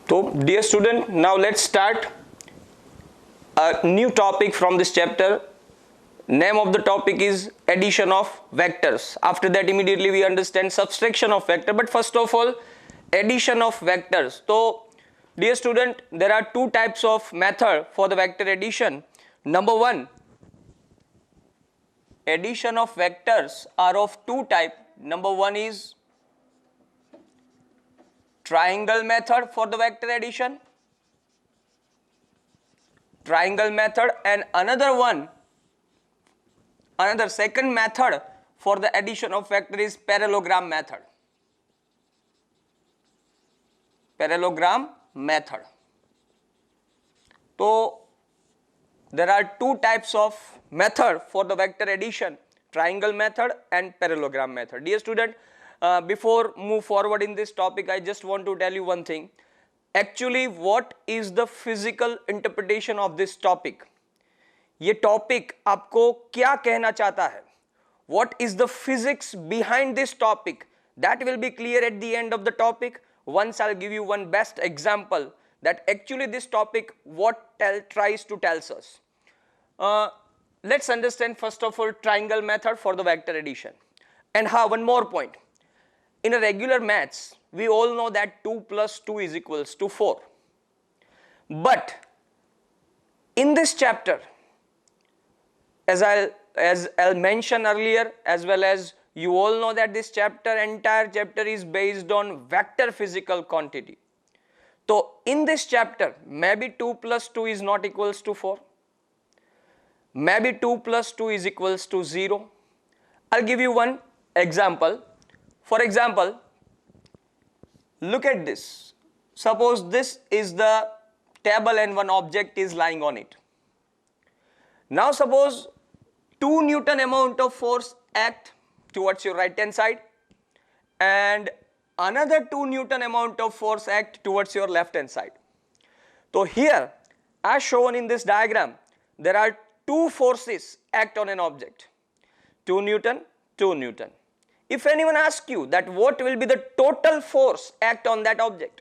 So, dear student, now let's start a new topic from this chapter. Name of the topic is addition of vectors. After that, immediately we understand subtraction of vector. But first of all, addition of vectors. So, dear student, there are two types of method for the vector addition. Number one, addition of vectors are of two types. Number one is triangle method for the vector addition, triangle method, and another second method for the addition of vector is parallelogram method. Parallelogram method. So there are two types of method for the vector addition, triangle method and parallelogram method. Dear student, before move forward in this topic, I just want to tell you one thing. Actually, what is the physical interpretation of this topic? ये topic आपको क्या कहना चाहता है? What is the physics behind this topic? That will be clear at the end of the topic. Once I'll give you one best example that actually this topic tries to tell us. Let's understand first of all triangle method for the vector addition. And one more point. In a regular maths, we all know that 2 plus 2 is equals to 4. But in this chapter, as I'll mention earlier, as well as you all know that this entire chapter is based on vector physical quantity. So in this chapter, maybe 2 plus 2 is not equals to 4. Maybe 2 plus 2 is equals to 0. I'll give you one example. For example, look at this. Suppose this is the table and one object is lying on it. Now suppose 2 Newton amount of force act towards your right hand side and another 2 Newton amount of force act towards your left hand side. So here, as shown in this diagram, there are two forces act on an object. 2 Newton, 2 Newton. If anyone asks you that what will be the total force act on that object,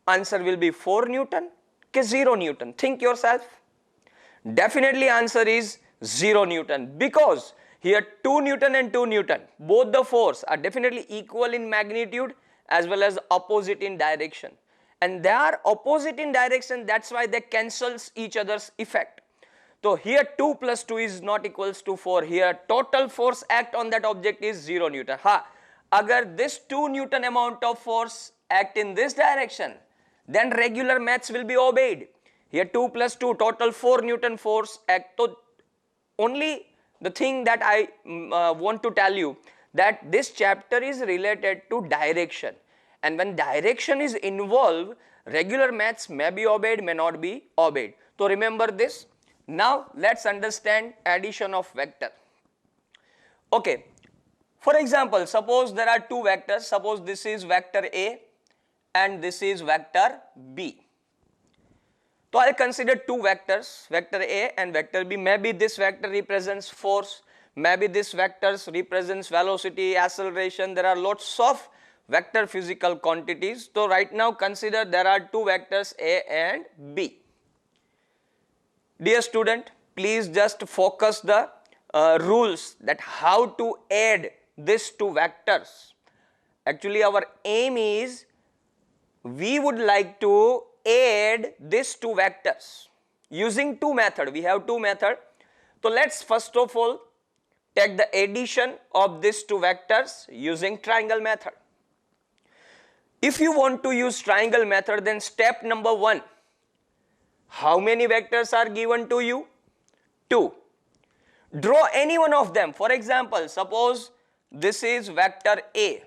answer will be 4 Newton ke 0 Newton. Think yourself. Definitely answer is 0 Newton because here 2 Newton and 2 Newton, both the force are definitely equal in magnitude as well as opposite in direction. And they are opposite in direction, that's why they cancels each other's effect. So here 2 plus 2 is not equals to 4. Here total force act on that object is 0 Newton. Agar this 2 Newton amount of force act in this direction, then regular maths will be obeyed. Here 2 plus 2 total 4 Newton force act. So only the thing that I want to tell you that this chapter is related to direction. And when direction is involved, regular maths may be obeyed, may not be obeyed. So remember this. Now let's understand addition of vector. Okay, for example, suppose there are two vectors. Suppose this is vector A and this is vector B. So I'll consider two vectors, vector A and vector B. Maybe this vector represents force, maybe this vector represents velocity, acceleration. There are lots of vector physical quantities. So right now consider there are two vectors A and B. Dear student, please just focus the rules that how to add these two vectors. Actually our aim is we would like to add these two vectors using two methods. We have two methods. So let's first of all take the addition of these two vectors using triangle method. If you want to use triangle method, then step number 1. How many vectors are given to you? 2. Draw any one of them. For example, suppose this is vector A.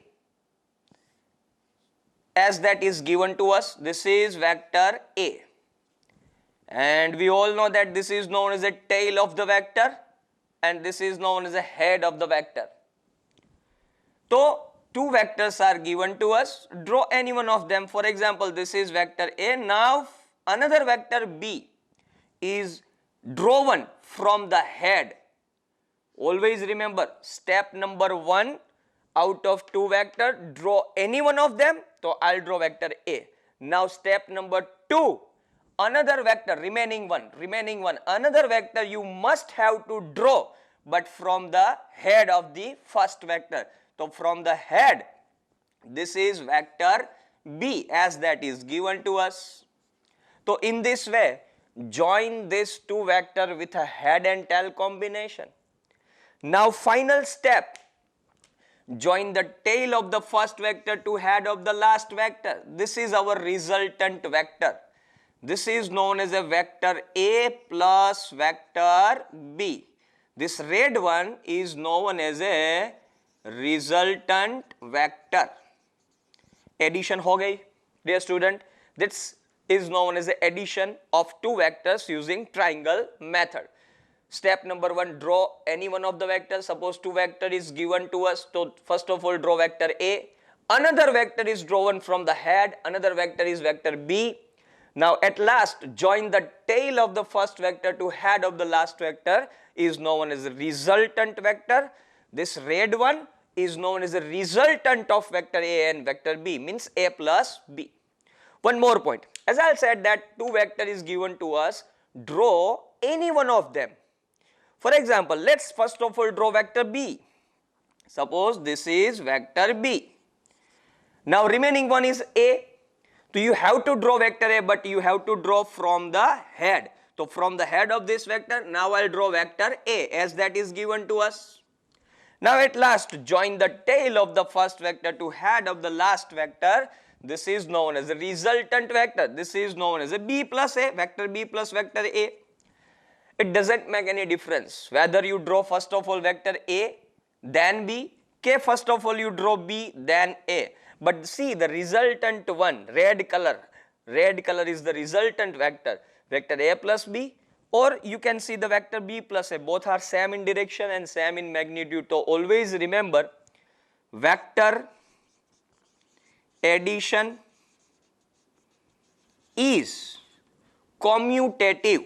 As that is given to us, this is vector A. And we all know that this is known as a tail of the vector and this is known as a head of the vector. So, two vectors are given to us. Draw any one of them. For example, this is vector A. Now, another vector B is drawn from the head. Always remember, step number 1, out of two vector, draw any one of them. So I'll draw vector A. Now step number 2, another vector, remaining one, another vector you must have to draw, but from the head of the first vector. So from the head, this is vector B as that is given to us. So in this way, join this two vector with a head and tail combination. Now final step, join the tail of the first vector to head of the last vector. This is our resultant vector. This is known as a vector A plus vector B. This red one is known as a resultant vector. Addition हो गई dear student. This is known as the addition of two vectors using triangle method. Step number 1, draw any one of the vectors. Suppose two vector is given to us. So first of all, draw vector A. Another vector is drawn from the head. Another vector is vector B. Now at last, join the tail of the first vector to head of the last vector is known as the resultant vector. This red one is known as the resultant of vector A and vector B, means A plus B. One more point. As I said that two vector is given to us, draw any one of them. For example, let's first of all draw vector B. Suppose this is vector B. Now remaining one is A. So you have to draw vector A, but you have to draw from the head. So from the head of this vector, now I'll draw vector A as that is given to us. Now at last, join the tail of the first vector to head of the last vector. This is known as a resultant vector. This is known as a B plus A, vector B plus vector A. It doesn't make any difference whether you draw first of all vector A, then B, first of all you draw B, then A. But see the resultant one, red color is the resultant vector, vector A plus B, or you can see the vector B plus A. Both are same in direction and same in magnitude. So always remember, vector addition is commutative.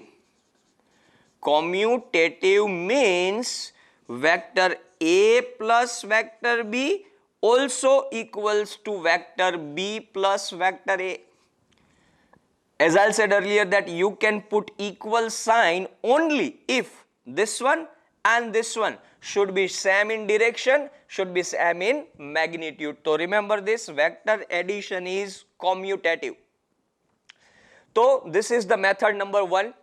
Commutative means vector A plus vector B also equals to vector B plus vector A. As I said earlier that you can put equal sign only if this one and this one should be same in direction, should be same in magnitude. So remember this, vector addition is commutative. So this is the method number 1,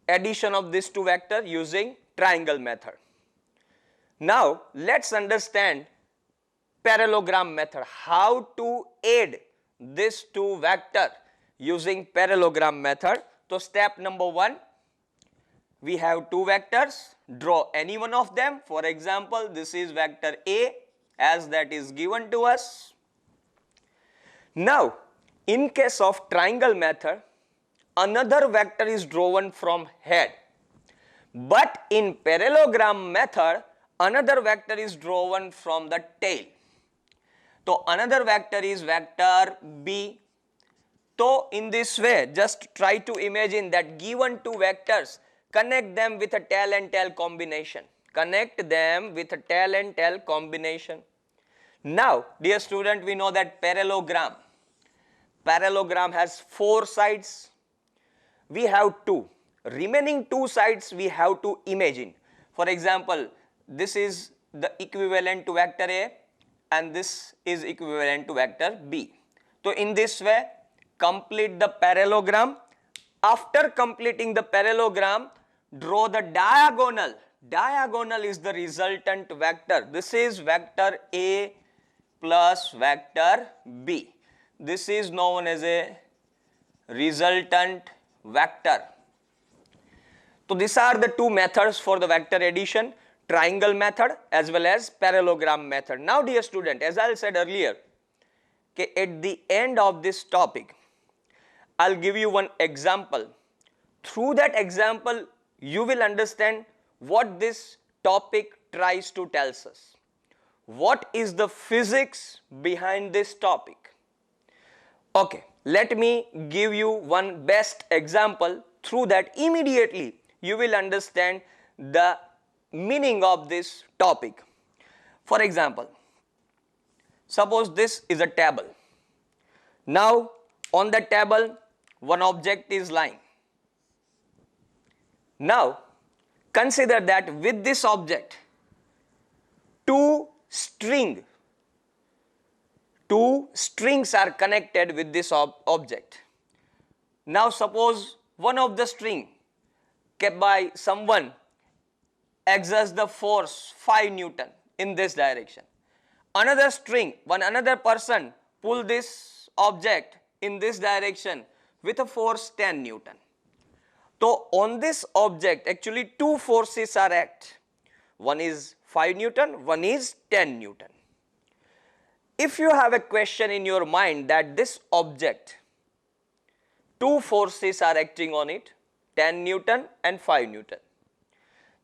addition of these two vectors using triangle method. Now let's understand parallelogram method, how to add these two vectors using parallelogram method. So step number 1, we have two vectors, draw any one of them. For example, this is vector A as that is given to us. Now in case of triangle method, another vector is drawn from head, but in parallelogram method, another vector is drawn from the tail. So another vector is vector B. So in this way, just try to imagine that given two vectors, connect them with a tail and tail combination. Connect them with a tail and tail combination. Now, dear student, we know that parallelogram has 4 sides. We have 2. Remaining 2 sides we have to imagine. For example, this is the equivalent to vector A and this is equivalent to vector B. So in this way, complete the parallelogram. After completing the parallelogram, draw the diagonal. Diagonal is the resultant vector. This is vector A plus vector B. This is known as a resultant vector. So these are the two methods for the vector addition, triangle method as well as parallelogram method. Now dear student, as I said earlier, at the end of this topic, I'll give you one example. Through that example, you will understand what this topic tries to tell us. What is the physics behind this topic? Okay, let me give you one best example. Through that, immediately you will understand the meaning of this topic. For example, suppose this is a table. Now On the table, one object is lying. Now, consider that with this object, two strings are connected with this object. Now, suppose one of the string kept by someone exerts the force 5 Newton in this direction. Another string, another person pull this object in this direction with a force 10 Newton. So on this object actually two forces are act. One is 5 Newton, one is 10 Newton. If you have a question in your mind that this object, two forces are acting on it, 10 Newton and 5 Newton.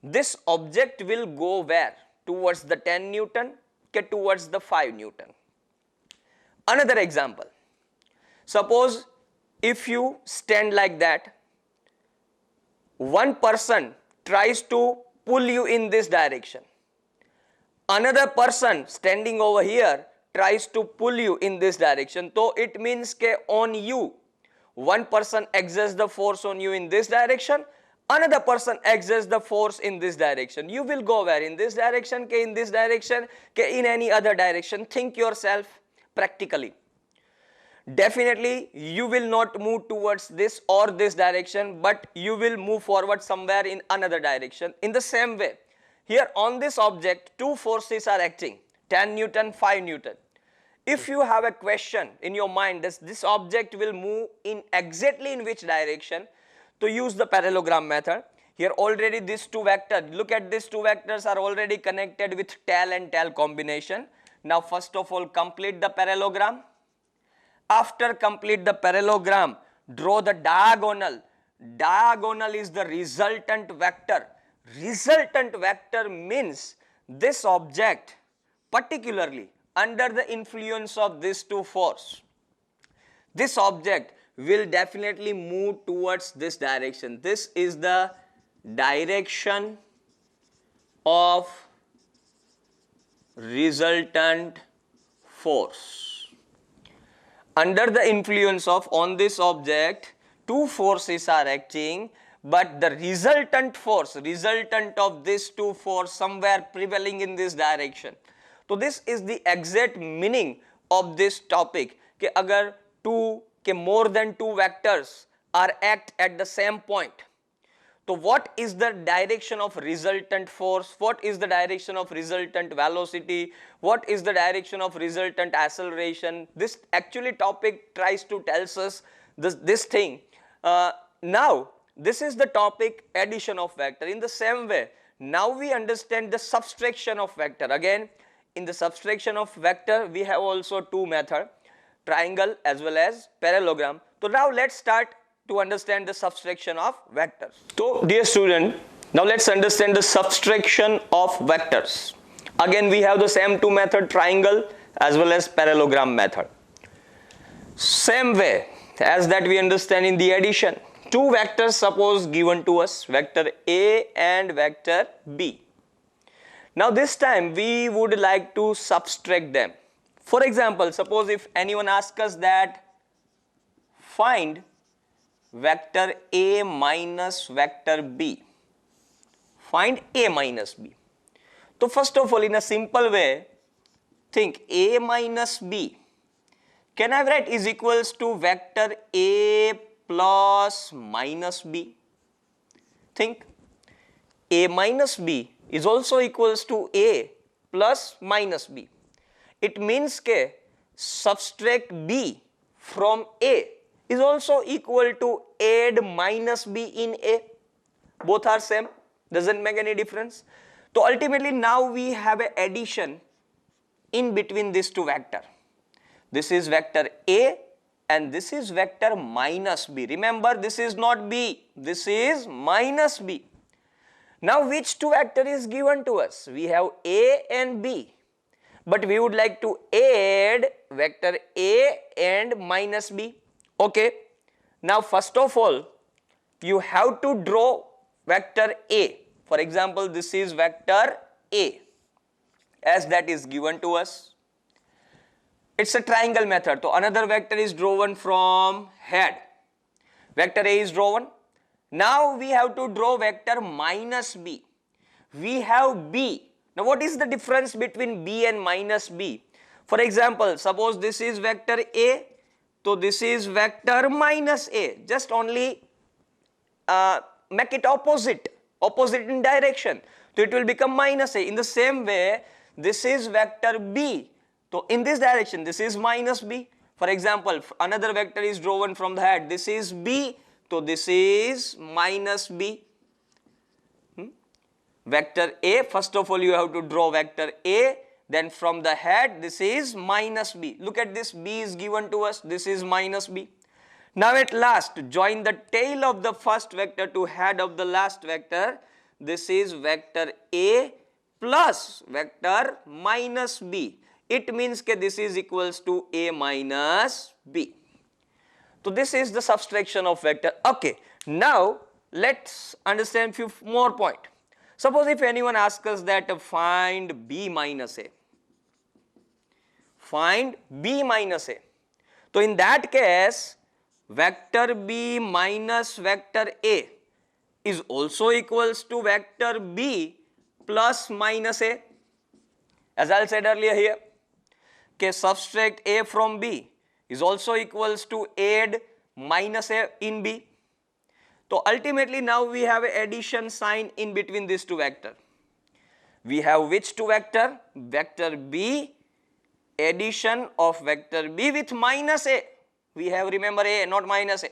This object will go where? Towards the 10 Newton, towards the 5 Newton. Another example. Suppose if you stand like that, one person tries to pull you in this direction. Another person standing over here tries to pull you in this direction. So it means that on you, one person exerts the force on you in this direction, another person exerts the force in this direction. You will go where? In this direction, in this direction, in any other direction. Think yourself practically. Definitely you will not move towards this or this direction, but you will move forward somewhere in another direction. In the same way, here on this object, two forces are acting, 10 Newton, 5 Newton. If you have a question in your mind, this object will move in exactly in which direction, to use the parallelogram method. Here already these two vectors, look at these two vectors are already connected with tail and tail combination. Now first of all complete the parallelogram. After complete the parallelogram, draw the diagonal. Diagonal is the resultant vector. Resultant vector means this object particularly under the influence of these two forces, this object will definitely move towards this direction. This is the direction of resultant force. Under the influence of on this object, two forces are acting, but the resultant force, resultant of these two forces somewhere prevailing in this direction. So this is the exact meaning of this topic. कि अगर more than two vectors are act at the same point, so what is the direction of resultant force? What is the direction of resultant velocity? What is the direction of resultant acceleration? This actually topic tries to tell us this thing. Now this is the topic addition of vector. In the same way, now we understand the subtraction of vector. Again, in the subtraction of vector, we have also two methods, triangle as well as parallelogram. So now let's start to understand the subtraction of vectors. So dear student, now let's understand the subtraction of vectors. Again we have the same two method, triangle as well as parallelogram method. Same way as that we understand in the addition. Two vectors suppose given to us, vector A and vector B. Now this time we would like to subtract them. For example, suppose if anyone asks us that find vector A minus vector B. Find A minus B. So first of all, in a simple way, think A minus B. Can I write is equals to vector A plus minus B? Think A minus B is also equals to A plus minus B. It means that subtract B from A is also equal to add minus B in A. Both are same, doesn't make any difference. So ultimately now we have an addition in between these two vectors. This is vector A and this is vector minus B. Remember, this is not B, this is minus B. Now which two vector is given to us? We have A and B, but we would like to add vector A and minus B. Okay, now first of all you have to draw vector A. For example, this is vector A as that is given to us. it's a triangle method. So another vector is drawn from head. Vector A is drawn. Now we have to draw vector minus B. We have B. Now what is the difference between B and minus B? For example, suppose this is vector A, so this is vector minus A. Just only make it opposite in direction. So it will become minus A. In the same way, this is vector B. So in this direction, this is minus B. For example, another vector is drawn from the head. This is B. So this is minus B. Vector A, first of all you have to draw vector A, then from the head this is minus B. Look at this, B is given to us, this is minus B. Now at last, join the tail of the first vector to head of the last vector. This is vector A plus vector minus B. It means that this is equals to A minus B. So this is the subtraction of vector. Okay, now let's understand few more point. Suppose if anyone asks us that find B minus A. Find B minus A. So in that case, vector B minus vector A is also equals to vector B plus minus A. As I said earlier here, okay, subtract A from B is also equals to add minus A in B. So ultimately now we have an addition sign in between these two vectors. We have which two vector? Vector B, addition of vector B with minus A. We have, remember, A, not minus A.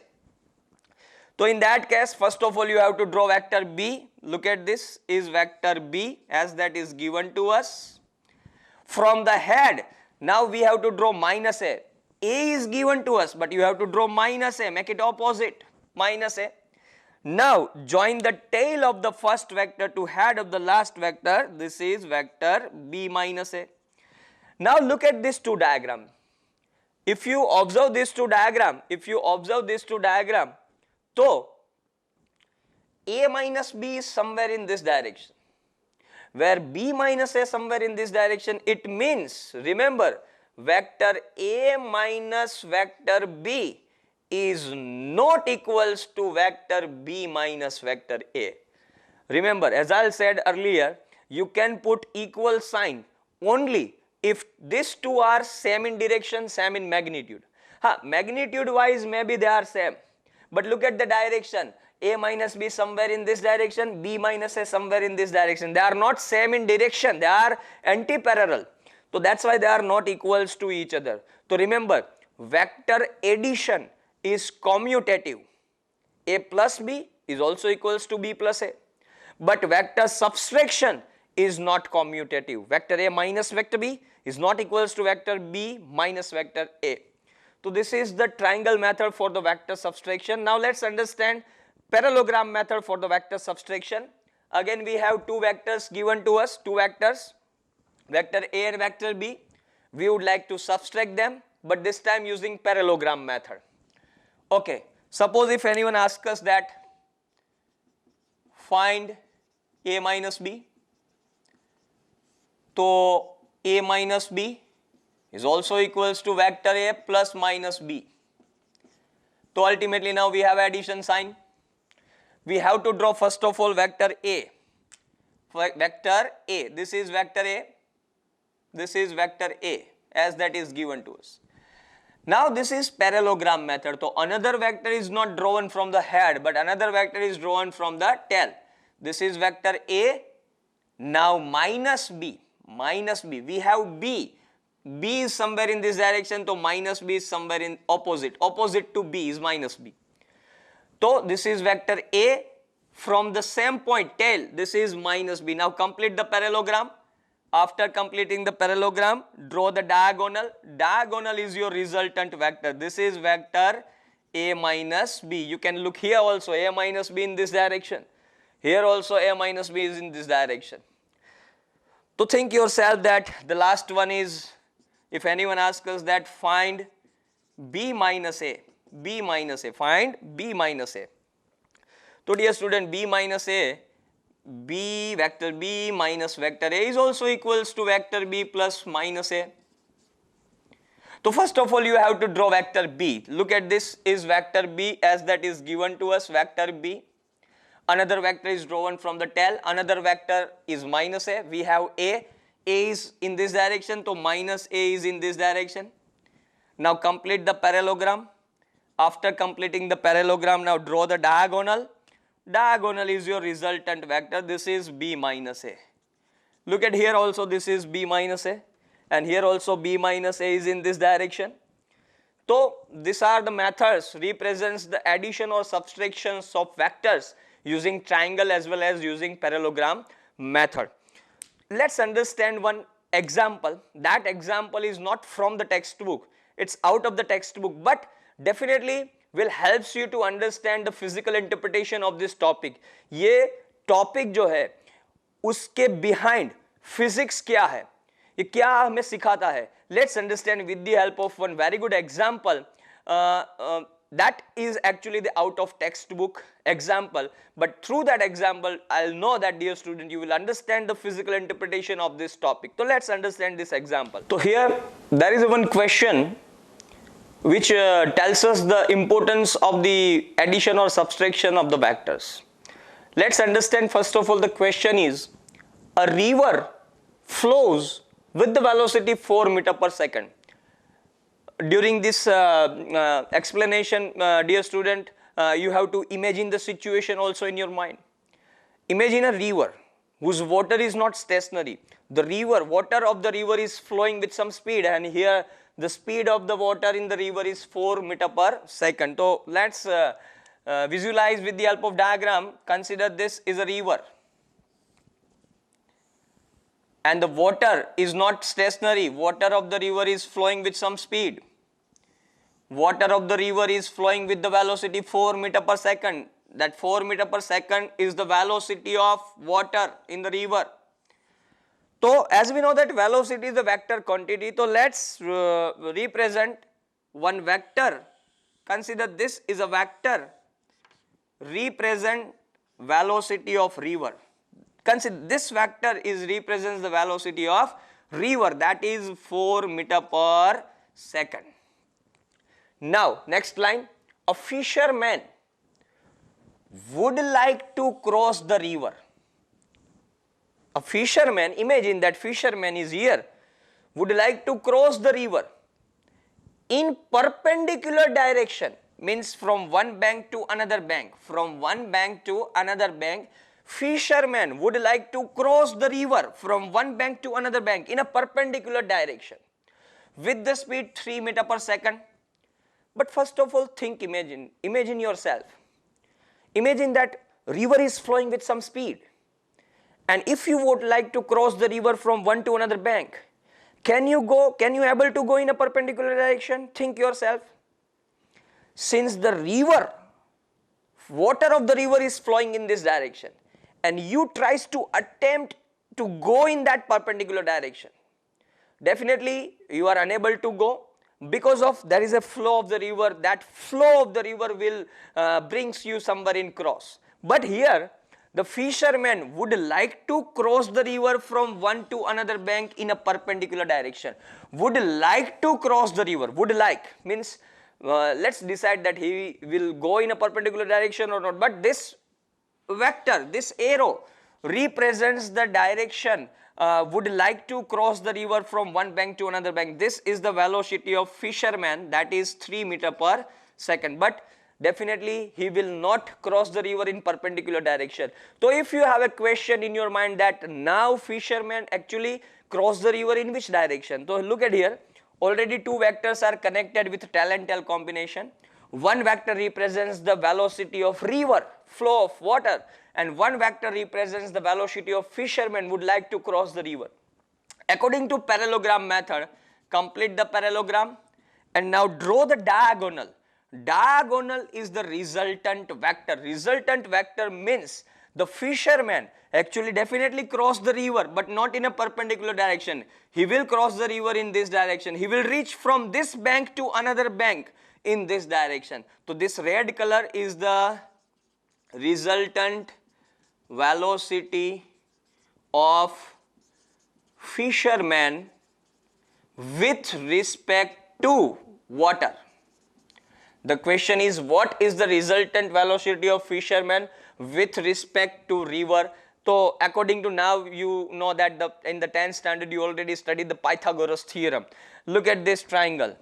So in that case, first of all you have to draw vector B. Look at this is vector B as that is given to us. From the head, now we have to draw minus A. A is given to us, but you have to draw minus A, make it opposite, minus A. Now join the tail of the first vector to head of the last vector. This is vector B minus A. Now look at these two diagrams. If you observe these two diagrams, so A minus B is somewhere in this direction, where B minus A somewhere in this direction. It means, remember, vector A minus vector B is not equals to vector B minus vector A. Remember, as I said earlier, you can put equal sign only if these two are same in direction, same in magnitude. Magnitude wise maybe they are same, but look at the direction. A minus B somewhere in this direction, B minus A somewhere in this direction. They are not same in direction, they are anti-parallel. So that's why they are not equals to each other. So remember, vector addition is commutative. A plus B is also equals to B plus A. But vector subtraction is not commutative. Vector A minus vector B is not equals to vector B minus vector A. So this is the triangle method for the vector subtraction. Now let's understand parallelogram method for the vector subtraction. Again we have two vectors given to us, two vectors, vector A and vector B. We would like to subtract them, but this time using parallelogram method. Okay, suppose if anyone asks us that find A minus B, so A minus B is also equals to vector A plus minus B. So ultimately now we have addition sign. We have to draw first of all vector A. Vector A, this is vector A, this is vector A as that is given to us. Now this is parallelogram method. So another vector is not drawn from the head, but another vector is drawn from the tail. This is vector A. Now minus B. We have B. B is somewhere in this direction, so minus B is somewhere in opposite. Opposite to B is minus B. So this is vector A. From the same point, tail, this is minus B. Now complete the parallelogram. After completing the parallelogram, draw the diagonal. Diagonal is your resultant vector. This is vector A minus B. You can look here also, A minus B in this direction. Here also A minus B is in this direction. To think yourself that the last one is, if anyone asks us that find B minus A, find B minus A. So dear student, B minus A, B vector B minus vector A is also equals to vector B plus minus A. So first of all, you have to draw vector B. Look at this is vector B as that is given to us, vector B. Another vector is drawn from the tail. Another vector is minus A. We have A. A is in this direction, so minus A is in this direction. Now complete the parallelogram. After completing the parallelogram, now draw the diagonal. Diagonal is your resultant vector. This is B minus A. Look at here also, this is B minus A. And here also B minus A is in this direction. So these are the methods represents the addition or subtractions of vectors using triangle as well as using parallelogram method. Let's understand one example. That example is not from the textbook. It's out of the textbook, but definitely will helps you to understand the physical interpretation of this topic. ये topic जो है उसके behind physics क्या है, ये क्या हमें सिखाता है. Let's understand with the help of one very good example. That is actually the out of textbook example, but through that example I'll know that, dear student, you will understand the physical interpretation of this topic. So let's understand this example. So here there is one question which tells us the importance of the addition or subtraction of the vectors. Let's understand first of all the question is, a river flows with the velocity 4 meter per second. During this explanation, dear student, you have to imagine the situation also in your mind. Imagine a river whose water is not stationary. The river, water of the river is flowing with some speed, and here the speed of the water in the river is 4 meter per second. So let's visualize with the help of diagram. Consider this is a river, and the water is not stationary. Water of the river is flowing with some speed. Water of the river is flowing with the velocity 4 meter per second. That 4 meter per second is the velocity of water in the river. So as we know that velocity is the vector quantity, so let's represent one vector. Consider this is a vector. Represent velocity of river. Consider this vector is represents the velocity of river, that is 4 meter per second. Now next line, a fisherman would like to cross the river. A fisherman, imagine that fisherman is here, would like to cross the river in perpendicular direction, means from one bank to another bank. From one bank to another bank, fisherman would like to cross the river from one bank to another bank in a perpendicular direction with the speed 3 meter per second. But first of all, think, imagine yourself. Imagine that river is flowing with some speed, and if you would like to cross the river from one to another bank, can you able to go in a perpendicular direction? Think yourself. Since the river, water of the river is flowing in this direction, and you tries to attempt to go in that perpendicular direction, definitely you are unable to go, because of there is a flow of the river. That flow of the river will brings you somewhere in cross. But here the fisherman would like to cross the river from one to another bank in a perpendicular direction. Would like to cross the river. Would like means let's decide that he will go in a perpendicular direction or not. But this vector, this arrow represents the direction. Would like to cross the river from one bank to another bank. This is the velocity of fisherman, that is 3 meter per second. But definitely he will not cross the river in perpendicular direction. So if you have a question in your mind that now fisherman actually cross the river in which direction, so look at here, already two vectors are connected with tail and tail combination. One vector represents the velocity of river, flow of water, and one vector represents the velocity of fisherman would like to cross the river. According to parallelogram method, complete the parallelogram and now draw the diagonal. Diagonal is the resultant vector. Resultant vector means the fisherman actually definitely cross the river, but not in a perpendicular direction. He will cross the river in this direction. He will reach from this bank to another bank in this direction. So this red color is the resultant velocity of fisherman with respect to water. The question is, what is the resultant velocity of fisherman with respect to river? So according to now, you know that in the 10th standard you already studied the Pythagoras theorem. Look at this triangle.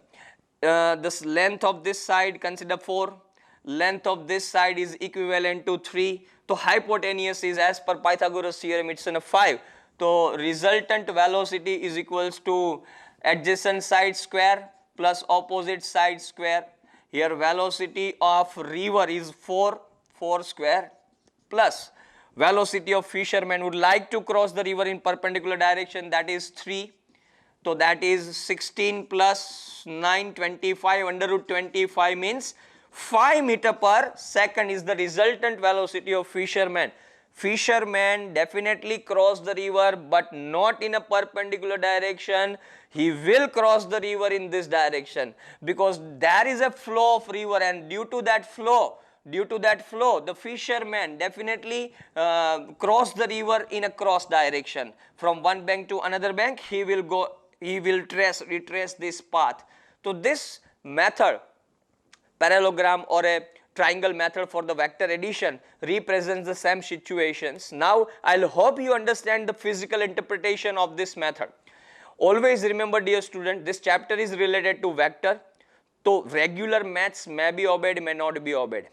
This length of this side, consider 4. Length of this side is equivalent to 3. So hypotenuse is, as per Pythagoras theorem, it's in a 5. So resultant velocity is equals to adjacent side square plus opposite side square. Here velocity of river is 4 square plus velocity of fisherman would like to cross the river in perpendicular direction, that is 3. So that is 16 plus 9, 25, under root 25 means 5 meter per second is the resultant velocity of fisherman. Fisherman definitely cross the river but not in a perpendicular direction. He will cross the river in this direction because there is a flow of river, and due to that flow, the fisherman definitely cross the river in a cross direction. From one bank to another bank, he will retrace this path. So this method, parallelogram or a triangle method for the vector addition, represents the same situations. Now I'll hope you understand the physical interpretation of this method. Always remember, dear student, this chapter is related to vector. So regular maths may be obeyed, may not be obeyed.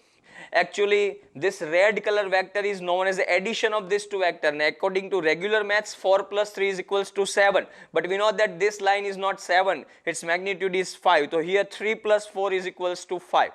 Actually, this red color vector is known as the addition of these two vectors. And according to regular maths, 4 plus 3 is equals to 7. But we know that this line is not 7, its magnitude is 5. So here 3 plus 4 is equals to 5.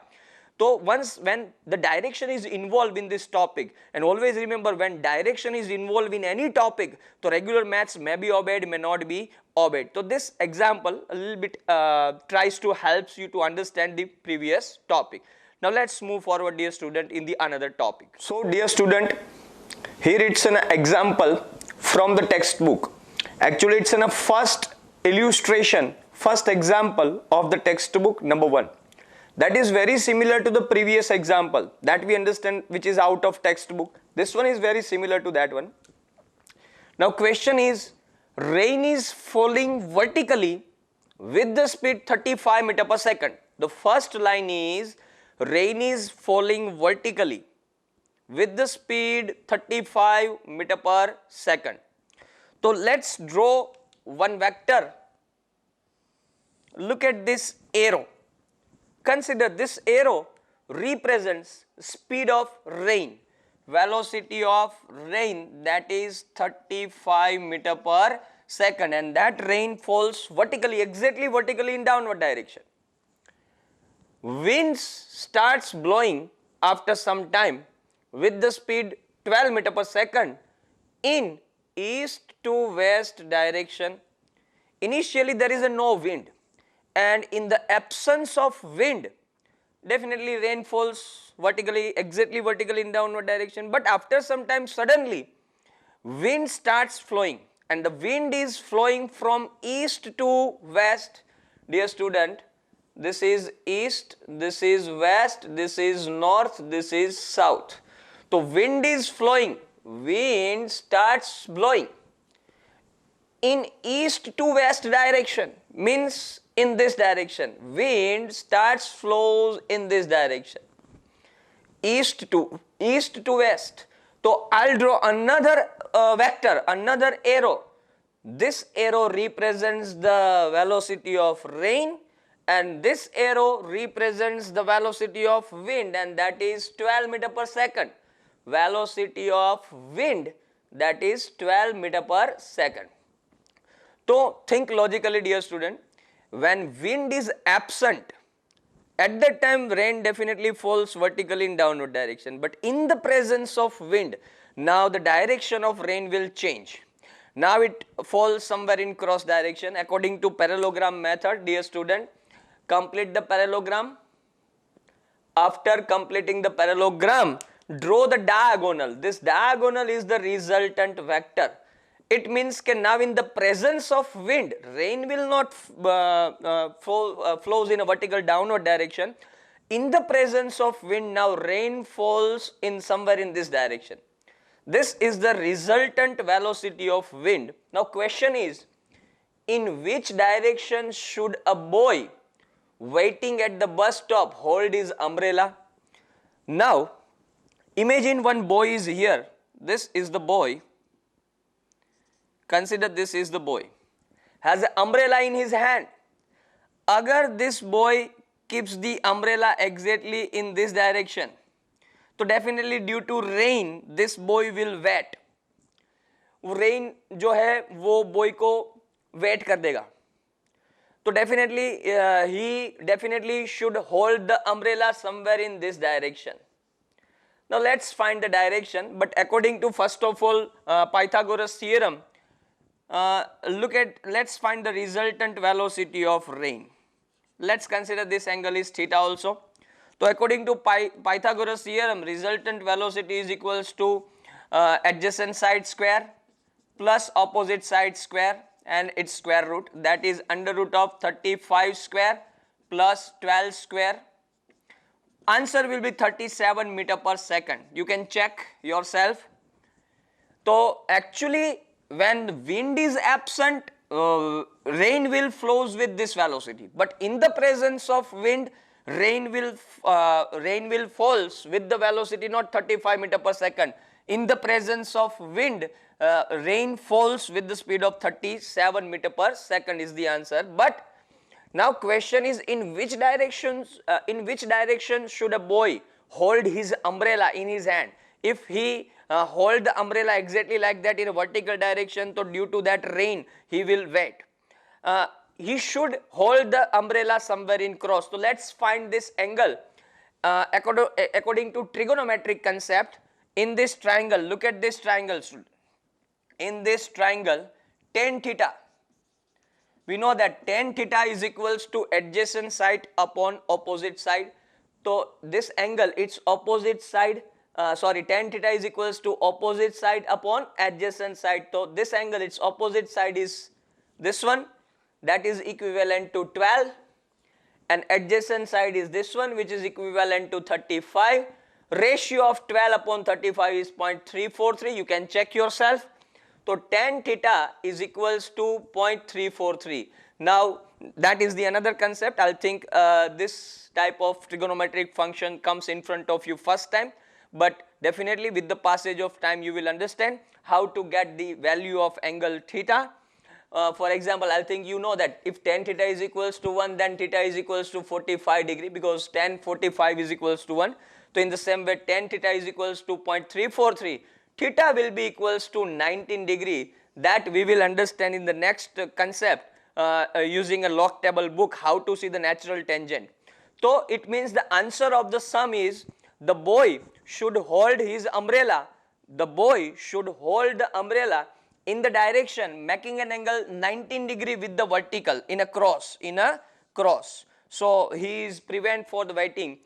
So when the direction is involved in this topic, and always remember, when direction is involved in any topic, so regular maths may be obeyed, may not be obeyed. So this example a little bit tries to helps you to understand the previous topic. Now let's move forward, dear student, in the another topic. So dear student, here it's an example from the textbook. Actually it's in a first illustration, first example of the textbook number 1. That is very similar to the previous example that we understand, which is out of textbook. This one is very similar to that one. Now question is, rain is falling vertically with the speed 35 meter per second. The first line is, rain is falling vertically with the speed 35 meter per second. So let's draw one vector. Look at this arrow. Consider this arrow represents speed of rain, velocity of rain, that is 35 meter per second, and that rain falls vertically, exactly vertically in downward direction. Winds starts blowing after some time with the speed 12 meter per second in east to west direction. Initially there is no wind, and in the absence of wind, definitely rain falls vertically, exactly vertically in downward direction. But after some time, suddenly wind starts flowing, and the wind is flowing from east to west. Dear student, this is east, this is west, this is north, this is south. So wind is flowing, wind starts blowing in east to west direction, means in this direction. Wind starts flows in this direction, east to west. So I'll draw another vector, another arrow. This arrow represents the velocity of rain, and this arrow represents the velocity of wind, and that is 12 meter per second. Velocity of wind, that is 12 meter per second. So think logically, dear student. When wind is absent, at that time rain definitely falls vertically in downward direction. But in the presence of wind, now the direction of rain will change. Now it falls somewhere in cross direction. According to parallelogram method, dear student, complete the parallelogram. After completing the parallelogram, draw the diagonal. This diagonal is the resultant vector. It means that now in the presence of wind, rain will not flows in a vertical downward direction. In the presence of wind, now rain falls in somewhere in this direction. This is the resultant velocity of wind. Now question is, in which direction should a boy waiting at the bus stop hold his umbrella? Now, imagine one boy is here. This is the boy. Consider this is the boy. Has an umbrella in his hand. Agar this boy keeps the umbrella exactly in this direction, तो definitely due to rain, this boy will wet. Rain जो है वो boy को wet कर देगा. So he definitely should hold the umbrella somewhere in this direction. Now let's find the direction, but according to first of all Pythagoras theorem, let's find the resultant velocity of rain. Let's consider this angle is theta also. So according to Pythagoras theorem, resultant velocity is equals to adjacent side square plus opposite side square and its square root, that is under root of 35 square plus 12 square. Answer will be 37 meter per second. You can check yourself. So actually when wind is absent, rain will flows with this velocity, but in the presence of wind, rain will falls with the velocity not 35 meter per second. In the presence of wind, rain falls with the speed of 37 meter per second is the answer. But now question is, in which direction should a boy hold his umbrella in his hand? If he hold the umbrella exactly like that in a vertical direction, so due to that rain he will wet. He should hold the umbrella somewhere in cross. So let's find this angle according to trigonometric concept. In this triangle, look at this triangle. In this triangle, tan theta, we know that tan theta is equals to adjacent side upon opposite side. So this angle, its opposite side, tan theta is equals to opposite side upon adjacent side. So this angle, its opposite side is this one, that is equivalent to 12, and adjacent side is this one, which is equivalent to 35. Ratio of 12 upon 35 is 0.343. You can check yourself. So tan theta is equals to 0.343. Now that is the another concept. I'll think this type of trigonometric function comes in front of you first time, but definitely with the passage of time you will understand how to get the value of angle theta. For example, I think you know that if tan theta is equals to 1, then theta is equals to 45 degree, because tan 45 is equals to 1. So in the same way, tan theta is equals to 0.343. Theta will be equals to 19 degree. That we will understand in the next concept using a log table book, how to see the natural tangent. So it means the answer of the sum is, the boy should hold his umbrella. The boy should hold the umbrella in the direction making an angle 19 degree with the vertical in a cross. So he is prevent for the wetting.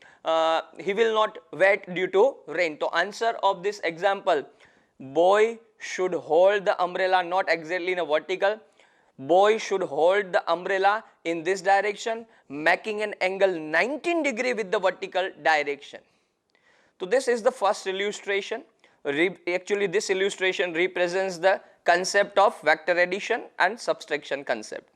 He will not wet due to rain. So answer of this example, boy should hold the umbrella not exactly in a vertical. Boy should hold the umbrella in this direction making an angle 19 degree with the vertical direction. So this is the first illustration. Actually this illustration represents the concept of vector addition and subtraction concept.